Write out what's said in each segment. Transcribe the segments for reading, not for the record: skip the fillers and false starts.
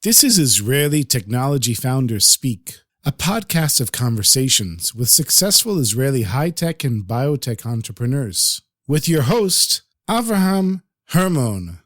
This is Israeli Technology Founders Speak, a podcast of conversations with successful Israeli high-tech and biotech entrepreneurs. With your host, Avraham Hermon.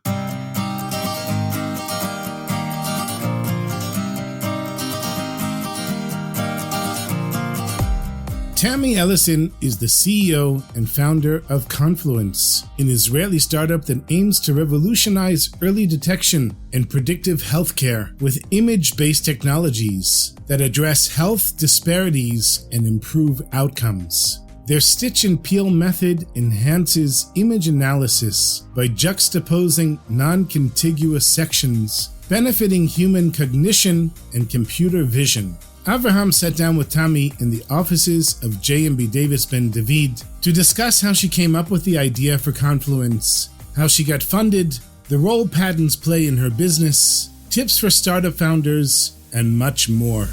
Tami Ellison is the CEO and founder of Conflu3nce, an Israeli startup that aims to revolutionize early detection and predictive healthcare with image-based technologies that address health disparities and improve outcomes. Their stitch and peel method enhances image analysis by juxtaposing non-contiguous sections, benefiting human cognition and computer vision. Avraham sat down with Tami in the offices of JMB Davis Ben-David to discuss how she came up with the idea for Conflu3nce, how she got funded, the role patents play in her business, tips for startup founders, and much more.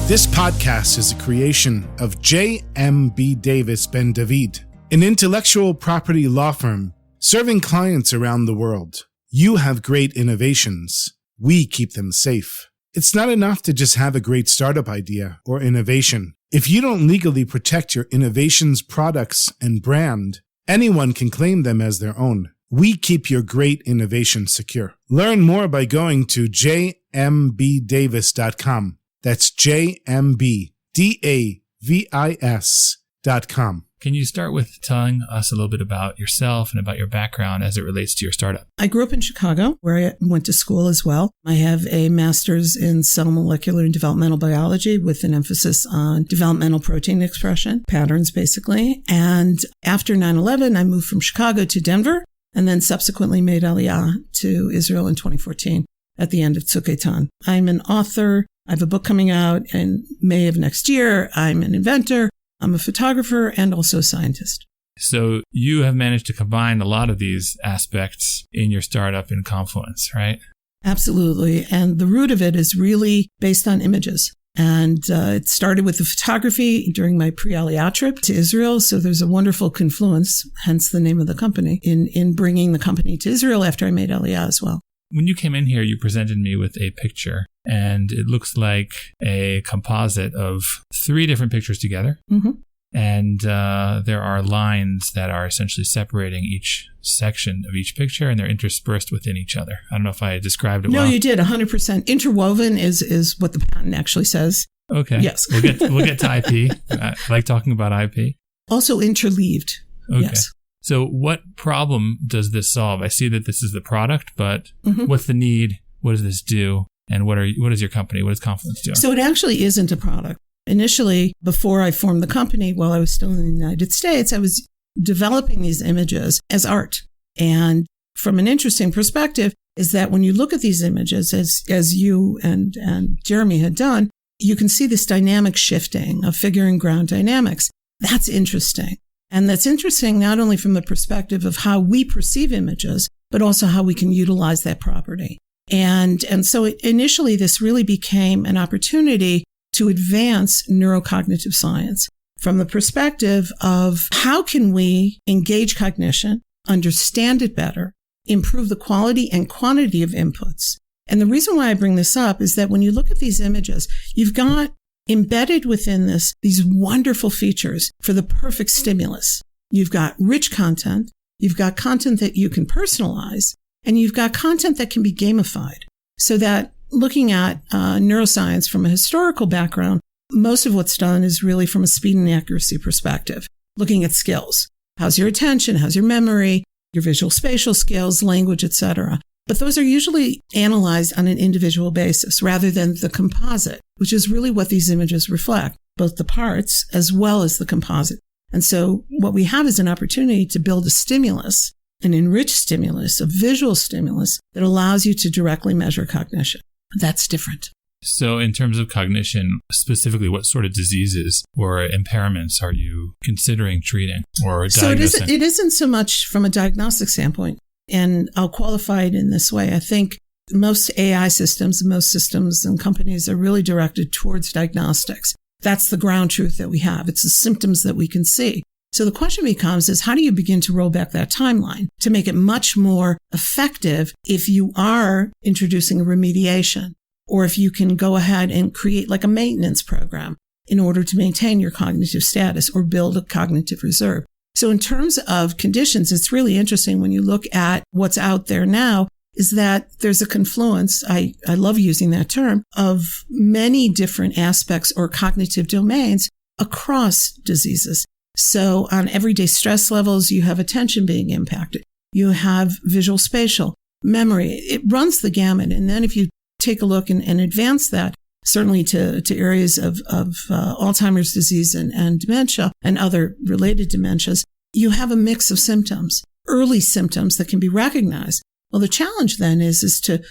This podcast is a creation of JMB Davis Ben-David, an intellectual property law firm serving clients around the world. You have great innovations. We keep them safe. It's not enough to just have a great startup idea or innovation. If you don't legally protect your innovation's products and brand, anyone can claim them as their own. We keep your great innovation secure. Learn more by going to jmbdavis.com. That's jmbdavis.com. Can you start with telling us a little bit about yourself and about your background as it relates to your startup? I grew up in Chicago, where I went to school as well. I have a master's in cell molecular and developmental biology with an emphasis on developmental protein expression, patterns basically. And after 9/11, I moved from Chicago to Denver and then subsequently made Aliyah to Israel in 2014 at the end of Tzuk Eitan. I'm an author. I have a book coming out in May of next year. I'm an inventor. I'm a photographer and also a scientist. So you have managed to combine a lot of these aspects in your startup in Conflu3nce, right? Absolutely. And the root of it is really based on images. And it started with the photography during my pre-Aliyah trip to Israel. So there's a wonderful confluence, hence the name of the company, in bringing the company to Israel after I made Aliyah as well. When you came in here, you presented me with a picture, and it looks like a composite of 3 different pictures together. Mm-hmm. And there are lines that are essentially separating each section of each picture, and they're interspersed within each other. I don't know if I described it well. No, you did, 100%. Interwoven is what the patent actually says. Okay. Yes. We'll get to IP. I like talking about IP. Also interleaved. Okay. Yes. So what problem does this solve? I see that this is the product, but what's the need? What does this do? And what is your company? What does Conflu3nce do? So it actually isn't a product. Initially, before I formed the company, while I was still in the United States, I was developing these images as art. And from an interesting perspective is that when you look at these images, as you and Jeremy had done, you can see this dynamic shifting of figure and ground dynamics. That's interesting. And that's interesting not only from the perspective of how we perceive images, but also how we can utilize that property. And so initially this really became an opportunity to advance neurocognitive science from the perspective of how can we engage cognition, understand it better, improve the quality and quantity of inputs. And the reason why I bring this up is that when you look at these images, you've got embedded within this, these wonderful features for the perfect stimulus. You've got rich content, you've got content that you can personalize, and you've got content that can be gamified. So that looking at neuroscience from a historical background, most of what's done is really from a speed and accuracy perspective, looking at skills. How's your attention? How's your memory? Your visual spatial skills, language, etc. But those are usually analyzed on an individual basis rather than the composite, which is really what these images reflect, both the parts as well as the composite. And so what we have is an opportunity to build a stimulus, an enriched stimulus, a visual stimulus that allows you to directly measure cognition. That's different. So in terms of cognition, specifically, what sort of diseases or impairments are you considering treating or diagnosing? So it isn't so much from a diagnostic standpoint. And I'll qualify it in this way. I think most AI systems, most systems and companies are really directed towards diagnostics. That's the ground truth that we have. It's the symptoms that we can see. So the question becomes is how do you begin to roll back that timeline to make it much more effective if you are introducing a remediation, or if you can go ahead and create like a maintenance program in order to maintain your cognitive status or build a cognitive reserve. So in terms of conditions, it's really interesting when you look at what's out there now is that there's a confluence, I love using that term, of many different aspects or cognitive domains across diseases. So on everyday stress levels, you have attention being impacted. You have visual spatial, memory. It runs the gamut. And then if you take a look and advance that, certainly to areas of Alzheimer's disease and dementia and other related dementias, you have a mix of symptoms, early symptoms that can be recognized. Well, the challenge then is to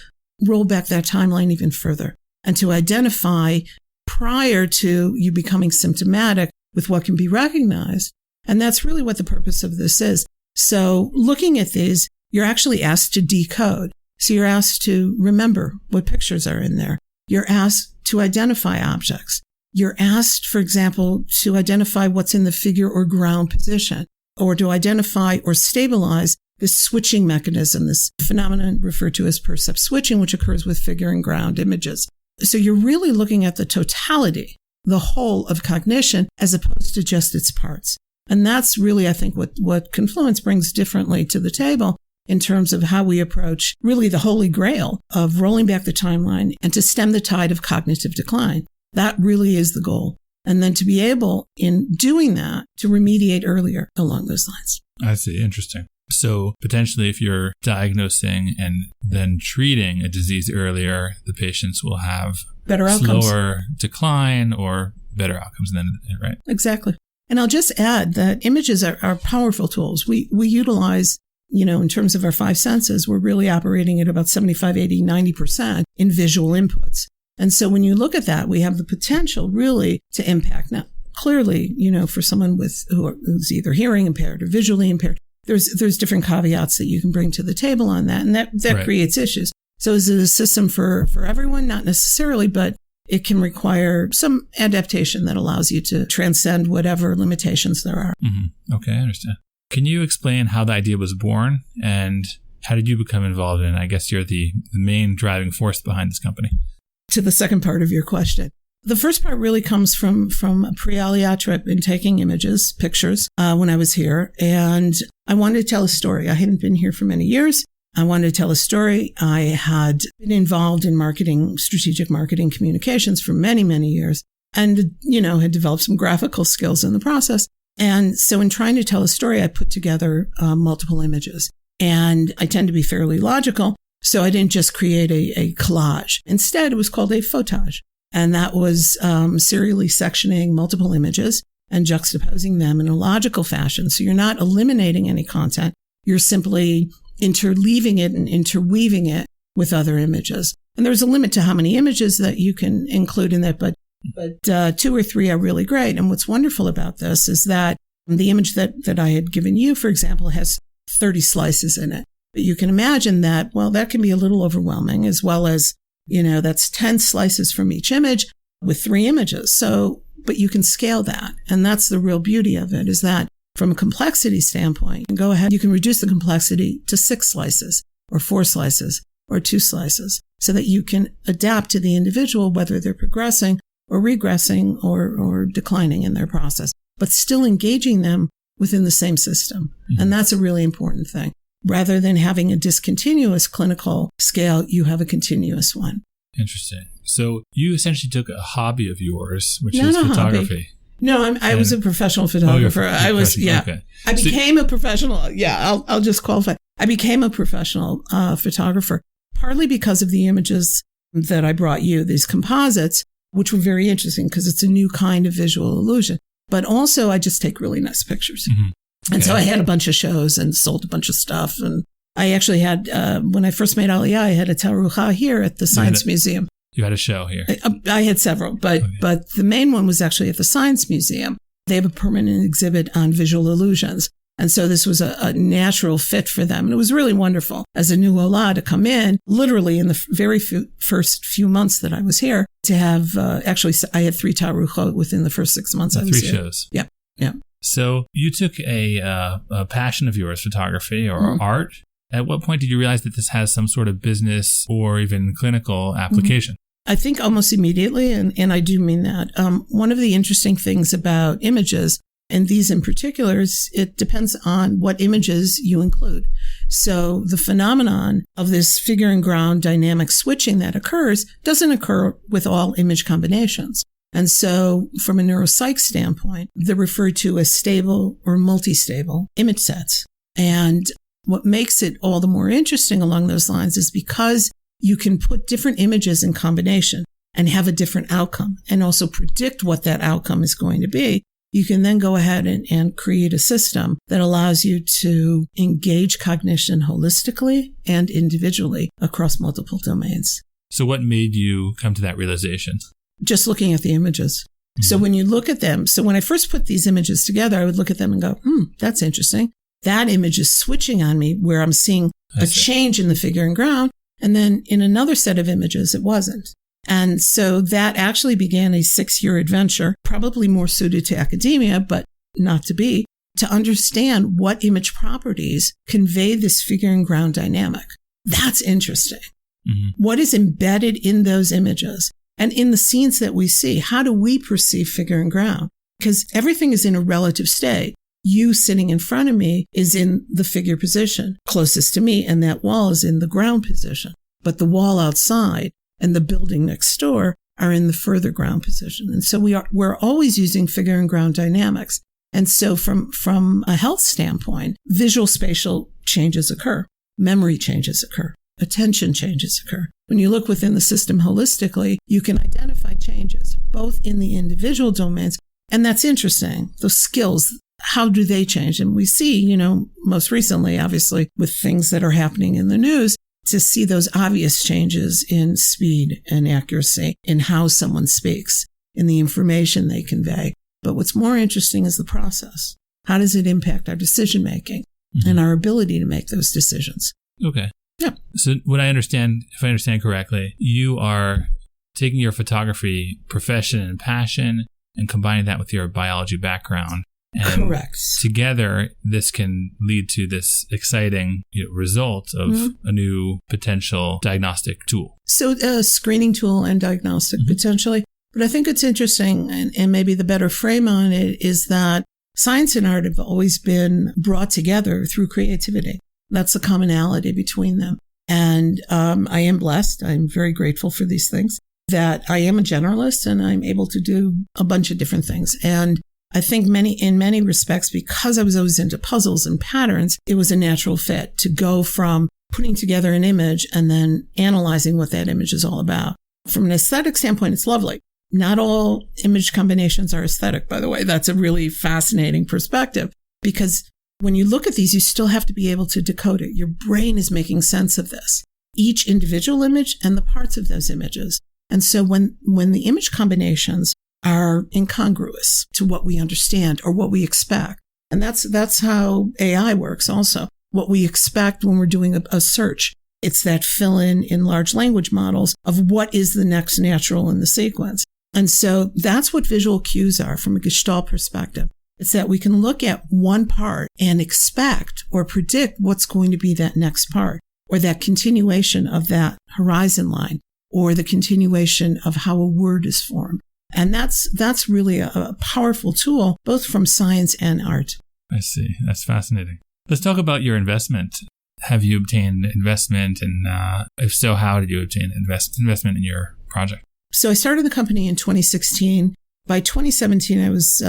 roll back that timeline even further and to identify prior to you becoming symptomatic with what can be recognized. And that's really what the purpose of this is. So looking at these, you're actually asked to decode. So you're asked to remember what pictures are in there. You're asked to identify objects. You're asked, for example, to identify what's in the figure or ground position, or to identify or stabilize this switching mechanism, this phenomenon referred to as percept switching, which occurs with figure and ground images. So you're really looking at the totality, the whole of cognition, as opposed to just its parts. And that's really, I think, what Conflu3nce brings differently to the table in terms of how we approach really the holy grail of rolling back the timeline and to stem the tide of cognitive decline. That really is the goal. And then to be able, in doing that, to remediate earlier along those lines. I see. Interesting. So potentially if you're diagnosing and then treating a disease earlier, the patients will have better outcomes, slower decline or better outcomes then, right? Exactly. And I'll just add that images are powerful tools. We utilize, in terms of our five senses, we're really operating at about 75, 80, 90% in visual inputs. And so when you look at that, we have the potential really to impact. Now, clearly, for someone who's either hearing impaired or visually impaired, there's different caveats that you can bring to the table on that. And that right. creates issues. So is it a system for everyone? Not necessarily, but it can require some adaptation that allows you to transcend whatever limitations there are. Mm-hmm. Okay, I understand. Can you explain how the idea was born and how did you become involved in it? I guess you're the main driving force behind this company. To the second part of your question. The first part really comes from a pre-Aliyah trip in taking images, pictures, when I was here. And I wanted to tell a story. I hadn't been here for many years. I wanted to tell a story. I had been involved in marketing, strategic marketing communications for many, many years and, had developed some graphical skills in the process. And so in trying to tell a story, I put together multiple images. And I tend to be fairly logical. So I didn't just create a collage. Instead, it was called a photage. And that was serially sectioning multiple images and juxtaposing them in a logical fashion. So you're not eliminating any content. You're simply interleaving it and interweaving it with other images. And there's a limit to how many images that you can include in that, but 2 or 3 are really great. And what's wonderful about this is that the image that I had given you, for example, has 30 slices in it. But you can imagine that, that can be a little overwhelming, as well as, that's 10 slices from each image with 3 images. So, but you can scale that. And that's the real beauty of it, is that from a complexity standpoint, go ahead, you can reduce the complexity to 6 slices or 4 slices or 2 slices so that you can adapt to the individual, whether they're progressing or regressing or declining in their process, but still engaging them within the same system. Mm-hmm. And that's a really important thing. Rather than having a discontinuous clinical scale, you have a continuous one. Interesting. So you essentially took a hobby of yours, which is photography. Hobby. No, I was a professional photographer. Okay. I became a professional. Yeah, I'll just qualify. I became a professional photographer, partly because of the images that I brought you, these composites, which were very interesting because it's a new kind of visual illusion. But also, I just take really nice pictures. Mm-hmm. And so I had a bunch of shows and sold a bunch of stuff. And I actually had, when I first made Aliyah, I had a tarucha here at the Science Museum. You had a show here? I had several, but the main one was actually at the Science Museum. They have a permanent exhibit on visual illusions. And so this was a natural fit for them. And it was really wonderful as a new Ola to come in, literally in the very first few months that I was here, to have, I had 3 taruchot within the first 6 months I was 3 here. 3 shows. Yeah. So you took a passion of yours, photography or art. At what point did you realize that this has some sort of business or even clinical application? I think almost immediately, and I do mean that. One of the interesting things about images, and these in particular, is it depends on what images you include. So the phenomenon of this figure and ground dynamic switching that occurs doesn't occur with all image combinations. And so from a neuropsych standpoint, they're referred to as stable or multi-stable image sets. And what makes it all the more interesting along those lines is because you can put different images in combination and have a different outcome and also predict what that outcome is going to be. You can then go ahead and create a system that allows you to engage cognition holistically and individually across multiple domains. So what made you come to that realization? Just looking at the images. Mm-hmm. So when you look at them, so when I first put these images together, I would look at them and go, that's interesting. That image is switching on me where I'm seeing a change in the figure and ground. And then in another set of images, it wasn't. And so that actually began a 6-year adventure, probably more suited to academia, but not to be, to understand what image properties convey this figure and ground dynamic. That's interesting. Mm-hmm. What is embedded in those images and in the scenes that we see? How do we perceive figure and ground? Because everything is in a relative state. You sitting in front of me is in the figure position closest to me, and that wall is in the ground position. But the wall outside and the building next door are in the further ground position. And so we're always using figure and ground dynamics. And so from a health standpoint, visual spatial changes occur, memory changes occur, attention changes occur. When you look within the system holistically, you can identify changes both in the individual domains. And that's interesting. Those skills, how do they change? And we see, most recently, obviously, with things that are happening in the news, to see those obvious changes in speed and accuracy in how someone speaks, in the information they convey. But what's more interesting is the process. How does it impact our decision-making and our ability to make those decisions? Okay. Yeah. So if I understand correctly, you are taking your photography profession and passion and combining that with your biology background. And correct. Together, this can lead to this exciting result of a new potential diagnostic tool. So a screening tool and diagnostic potentially. But I think it's interesting, and maybe the better frame on it is that science and art have always been brought together through creativity. That's the commonality between them. And I am blessed. I'm very grateful for these things, that I am a generalist and I'm able to do a bunch of different things. And I think in many respects, because I was always into puzzles and patterns, it was a natural fit to go from putting together an image and then analyzing what that image is all about. From an aesthetic standpoint, it's lovely. Not all image combinations are aesthetic, by the way. That's a really fascinating perspective, because when you look at these, you still have to be able to decode it. Your brain is making sense of this, each individual image and the parts of those images. And so when the image combinations are incongruous to what we understand or what we expect. And that's how AI works also. What we expect when we're doing a search. It's that fill in large language models of what is the next natural in the sequence. And so that's what visual cues are from a Gestalt perspective. It's that we can look at one part and expect or predict what's going to be that next part, or that continuation of that horizon line, or the continuation of how a word is formed. And that's really a powerful tool, both from science and art. I see. That's fascinating. Let's talk about your investment. Have you obtained investment? And if so, how did you obtain investment in your project? So I started the company in 2016. By 2017, I was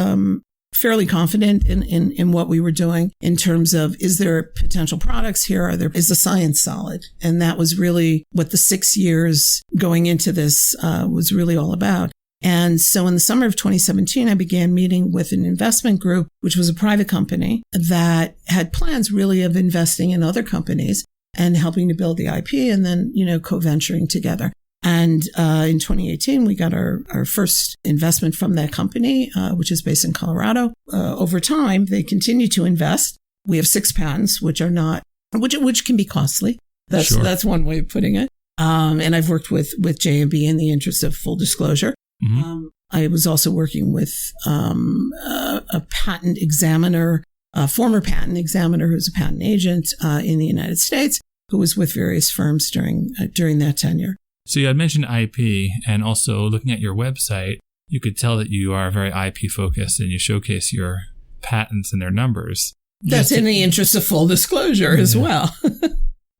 fairly confident in what we were doing in terms of, is there potential products here? Is the science solid? And that was really what the 6 years going into this was really all about. And so in the summer of 2017, I began meeting with an investment group, which was a private company that had plans really of investing in other companies and helping to build the IP and then, co-venturing together. And in 2018, we got our first investment from that company, which is based in Colorado. Over time, they continue to invest. We have 6 patents, which can be costly. That's one way of putting it. And I've worked with JMB in the interest of full disclosure. Mm-hmm. I was also working with a patent examiner, a former patent examiner who's a patent agent in the United States, who was with various firms during that tenure. So you had mentioned IP, and also looking at your website, you could tell that you are very IP focused and you showcase your patents and their numbers. That's in the interest of full disclosure as well.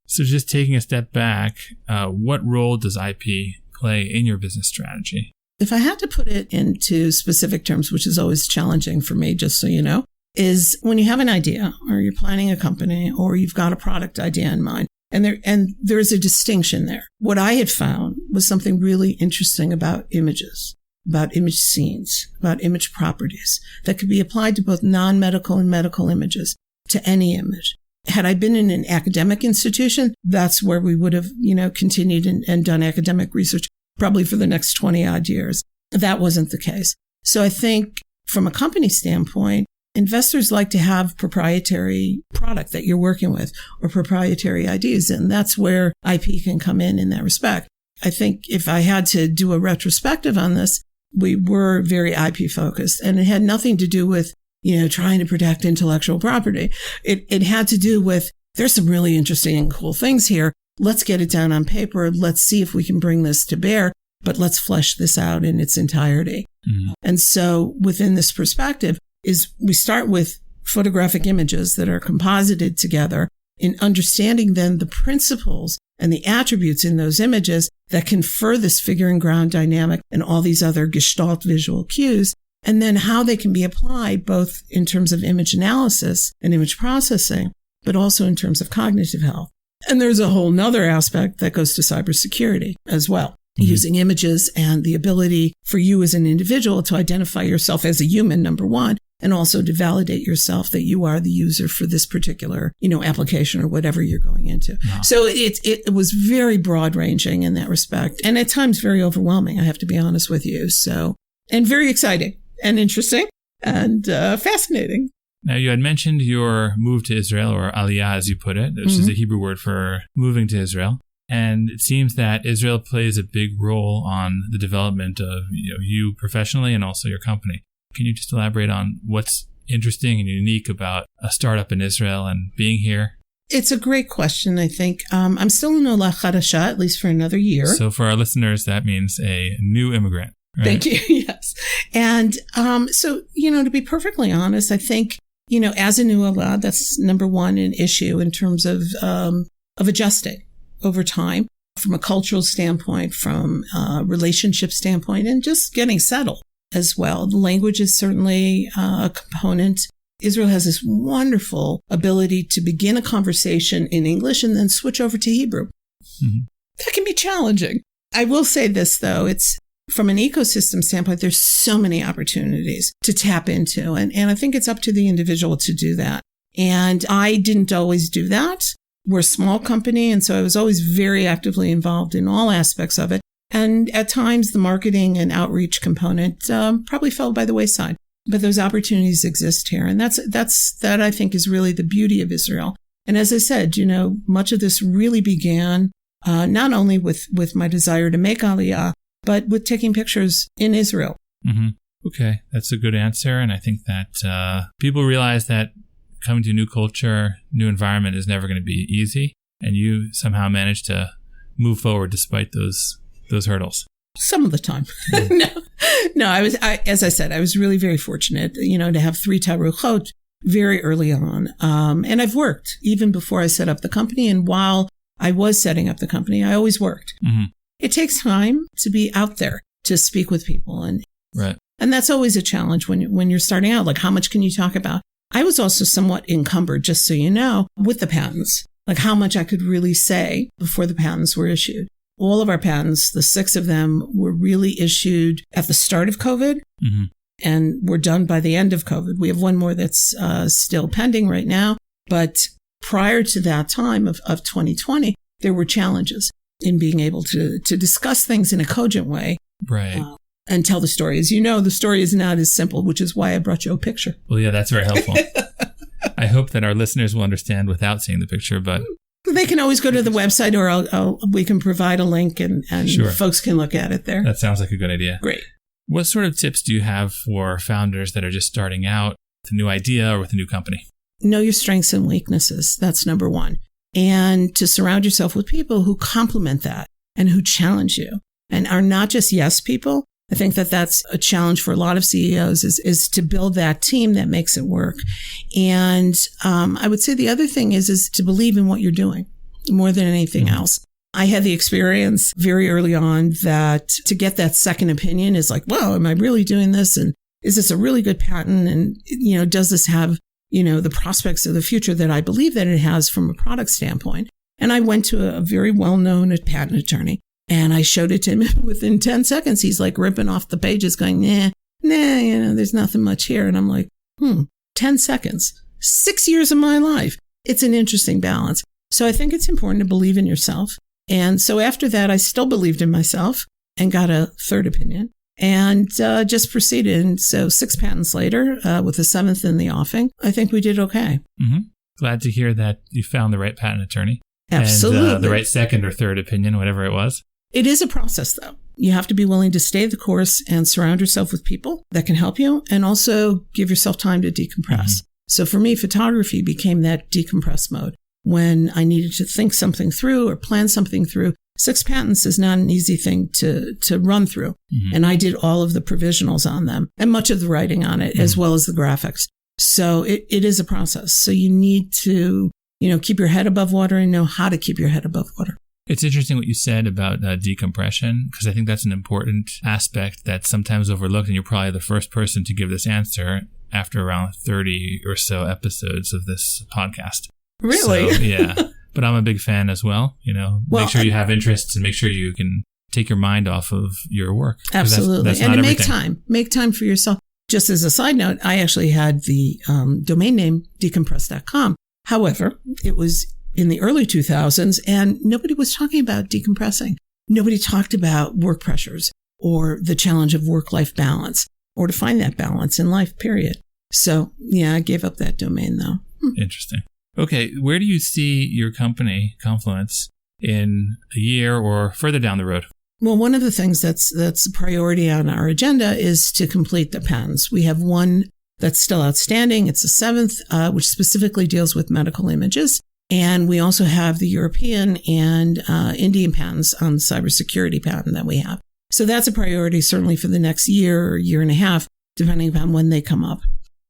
So just taking a step back, what role does IP play in your business strategy? If I had to put it into specific terms, which is always challenging for me, just so you know, is when you have an idea or you're planning a company or you've got a product idea in mind, and there's a distinction there. What I had found was something really interesting about images, about image scenes, about image properties that could be applied to both non-medical and medical images, to any image. Had I been in an academic institution, that's where we would have, continued and done academic research probably for the next 20 odd years. That wasn't the case. So I think from a company standpoint, investors like to have proprietary product that you're working with or proprietary ideas. And that's where IP can come in that respect. I think if I had to do a retrospective on this, we were very IP focused, and it had nothing to do with, trying to protect intellectual property. It had to do with, there's some really interesting and cool things here. Let's get it down on paper. Let's see if we can bring this to bear, but let's flesh this out in its entirety. Mm-hmm. And so within this perspective is we start with photographic images that are composited together in understanding then the principles and the attributes in those images that confer this figure and ground dynamic and all these other gestalt visual cues, and then how they can be applied both in terms of image analysis and image processing, but also in terms of cognitive health. And there's a whole nother aspect that goes to cybersecurity as well, using images and the ability for you as an individual to identify yourself as a human, number one, and also to validate yourself that you are the user for this particular, application or whatever you're going into. Wow. So it was very broad ranging in that respect, and at times very overwhelming, I have to be honest with you. So, and very exciting and interesting and fascinating. Now, you had mentioned your move to Israel, or aliyah, as you put it, which is the Hebrew word for moving to Israel. And it seems that Israel plays a big role on the development of you professionally and also your company. Can you just elaborate on what's interesting and unique about a startup in Israel and being here? It's a great question, I think. I'm still in Ola Chadasha, at least for another year. So for our listeners, that means a new immigrant. Right? Thank you. Yes. And so, to be perfectly honest, I think, as a new Ola, that's number one, an issue in terms of adjusting over time from a cultural standpoint, from a relationship standpoint, and just getting settled as well. The language is certainly a component. Israel has this wonderful ability to begin a conversation in English and then switch over to Hebrew. Mm-hmm. That can be challenging. I will say this, though. It's from an ecosystem standpoint, there's so many opportunities to tap into. And I think it's up to the individual to do that. And I didn't always do that. We're a small company, and so I was always very actively involved in all aspects of it. And at times, the marketing and outreach component probably fell by the wayside. But those opportunities exist here. And that I think is really the beauty of Israel. And as I said, much of this really began not only with my desire to make Aliyah, but with taking pictures in Israel. Mm-hmm. Okay, that's a good answer. And I think that people realize that coming to a new culture, new environment is never going to be easy. And you somehow managed to move forward despite those hurdles. Some of the time. No, as I said, I was really very fortunate, to have 3 taruchot very early on. And I've worked even before I set up the company. And while I was setting up the company, I always worked. Mm-hmm. It takes time to be out there, to speak with people. Right. And that's always a challenge when you're starting out. Like, how much can you talk about? I was also somewhat encumbered, just so you know, with the patents, like how much I could really say before the patents were issued. All of our patents, the 6 of them, were really issued at the start of COVID and were done by the end of COVID. We have one more that's still pending right now. But prior to that time of 2020, there were challenges in being able to discuss things in a cogent way. Right. And tell the story. As you know, the story is not as simple, which is why I brought you a picture. Well, yeah, that's very helpful. I hope that our listeners will understand without seeing the picture, but... They can always go to the website, or we can provide a link and sure. Folks can look at it there. That sounds like a good idea. Great. What sort of tips do you have for founders that are just starting out with a new idea or with a new company? Know your strengths and weaknesses. That's number one. And to surround yourself with people who complement that and who challenge you and are not just yes people. I think that that's a challenge for a lot of CEOs is to build that team that makes it work. And I would say the other thing is to believe in what you're doing more than anything else. I had the experience very early on that to get that second opinion is like, well, am I really doing this? And is this a really good patent? And, does this have, the prospects of the future that I believe that it has from a product standpoint? And I went to a very well-known patent attorney and I showed it to him. Within 10 seconds, he's like ripping off the pages going, nah, there's nothing much here. And I'm like, 10 seconds, 6 years of my life. It's an interesting balance. So I think it's important to believe in yourself. And so after that, I still believed in myself and got a third opinion and just proceeded. And so 6 patents later, with the 7th in the offing, I think we did okay. Mm-hmm. Glad to hear that you found the right patent attorney. Absolutely. And the right second or third opinion, whatever it was. It is a process, though. You have to be willing to stay the course and surround yourself with people that can help you and also give yourself time to decompress. Mm-hmm. So for me, photography became that decompress mode. When I needed to think something through or plan something through, 6 patents is not an easy thing to run through. Mm-hmm. And I did all of the provisionals on them and much of the writing on it, as well as the graphics. So it is a process. So you need to, keep your head above water and know how to keep your head above water. It's interesting what you said about decompression, because I think that's an important aspect that's sometimes overlooked. And you're probably the first person to give this answer after around 30 or so episodes of this podcast. Really? So, yeah. But I'm a big fan as well. Make sure you have interests and make sure you can take your mind off of your work. Absolutely. That's and not make time. Make time for yourself. Just as a side note, I actually had the domain name decompress.com. However, it was in the early 2000s and nobody was talking about decompressing. Nobody talked about work pressures or the challenge of work-life balance or to find that balance in life, period. So, yeah, I gave up that domain though. Interesting. Okay, where do you see your company, Conflu3nce, in a year or further down the road? Well, one of the things that's a priority on our agenda is to complete the patents. We have one that's still outstanding. It's the 7th, which specifically deals with medical images. And we also have the European and Indian patents on the cybersecurity patent that we have. So that's a priority certainly for the next year or year and a half, depending upon when they come up.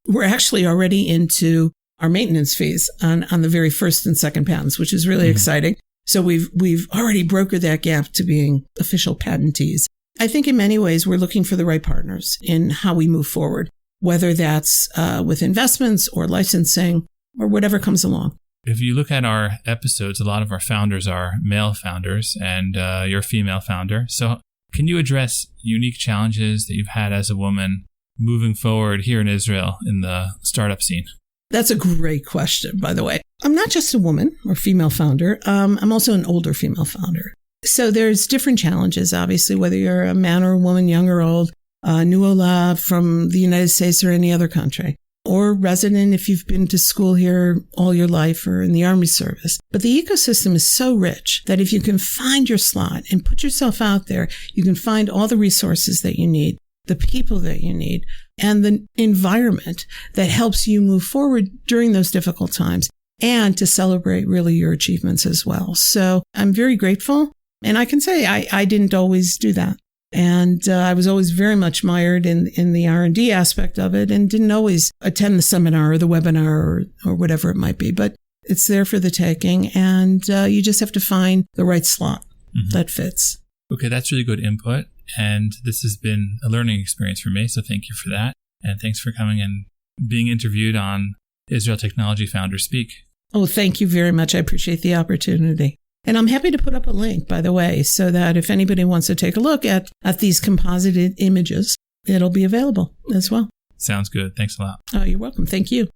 We're actually already into our maintenance fees on the very first and second patents, which is really exciting. So we've already brokered that gap to being official patentees. I think in many ways we're looking for the right partners in how we move forward, whether that's with investments or licensing or whatever comes along. If you look at our episodes, a lot of our founders are male founders and you're a female founder. So can you address unique challenges that you've had as a woman moving forward here in Israel in the startup scene? That's a great question, by the way. I'm not just a woman or female founder. I'm also an older female founder. So there's different challenges, obviously, whether you're a man or a woman, young or old, new Ola from the United States or any other country, or resident if you've been to school here all your life or in the Army service. But the ecosystem is so rich that if you can find your slot and put yourself out there, you can find all the resources that you need, the people that you need, and the environment that helps you move forward during those difficult times and to celebrate really your achievements as well. So I'm very grateful. And I can say I didn't always do that. And I was always very much mired in the R&D aspect of it and didn't always attend the seminar or the webinar or whatever it might be. But it's there for the taking. And you just have to find the right slot that fits. Okay, that's really good input. And this has been a learning experience for me, so thank you for that. And thanks for coming and being interviewed on Israel Technology Founders Speak. Oh, thank you very much. I appreciate the opportunity. And I'm happy to put up a link, by the way, so that if anybody wants to take a look at these composited images, it'll be available as well. Sounds good. Thanks a lot. Oh, you're welcome. Thank you.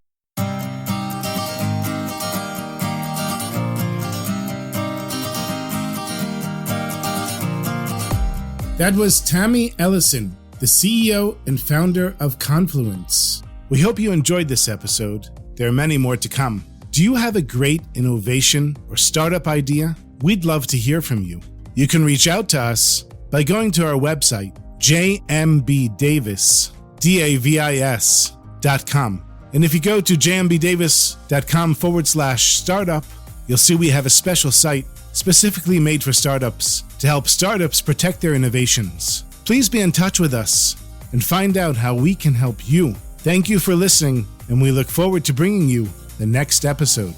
That was Tami Ellison, the CEO and founder of Conflu3nce. We hope you enjoyed this episode. There are many more to come. Do you have a great innovation or startup idea? We'd love to hear from you. You can reach out to us by going to our website, JMB Davis, DAVIS.com. And if you go to jmbdavis.com/startup, you'll see we have a special site specifically made for startups to help startups protect their innovations. Please be in touch with us and find out how we can help you. Thank you for listening, and we look forward to bringing you the next episode.